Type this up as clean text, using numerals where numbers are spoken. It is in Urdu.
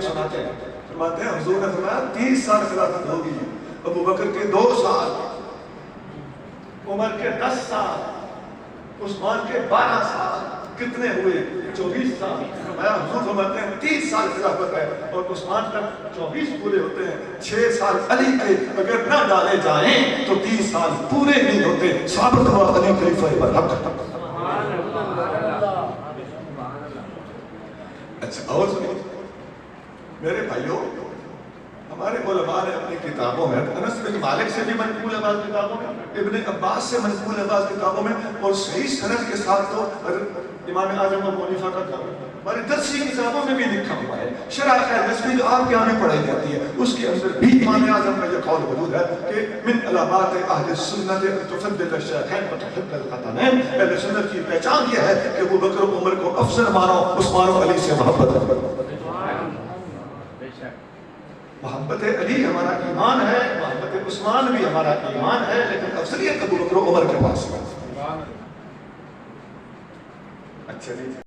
سناتے ہیں، فرماتے ہیں حضور نے فرمایا 30 سال خلافت ہوگی، ابو بکر کے 2 سال، عمر کے 10 سال، عثمان کے 12 سال، کتنے ہوئے؟ 24 سال۔ فرمایا حضور فرماتے ہیں 30 سال خلافت ہے اور عثمان تک 24 پورے ہوتے ہیں، 6 سال علی کے اگر نہ ڈالے جائیں تو 30 سال پورے نہیں ہوتے۔ ثابت ہوا علی خلیفہ برحق۔ اچھا اور سنیے میرے بھائیوں، ہمارے علماء نے اپنی کتابوں میں انس بن مالک سے بھی منقول ہے بعض کتابوں میں، ابن عباس سے منقول ہے بعض کتابوں میں، اور صحیح سند کے ساتھ تو امام اعظم ابو حنیفہ کا قول ہماری درسی کتابوں میں بھی لکھا ہوا ہے۔ شرح خیر نسبی جو آپ کے یہاں بھی پڑھائی جاتی ہے اس کے اندر بھی امام اعظم کا یہ قول موجود ہے کہ من علامات اہل سنت تفضل الشیخین وتحب الخطنین، اہل سنت کی پہچان یہ ہے کہ ابو بکر و عمر کو افضل مانو، عثمان و علی سے محبت کرو۔ محبت علی ہمارا ایمان ہے، محبت عثمان بھی ہمارا ایمان ہے، لیکن افضلیت ابو بکر و عمر کے پاس ہے۔ اچھا جی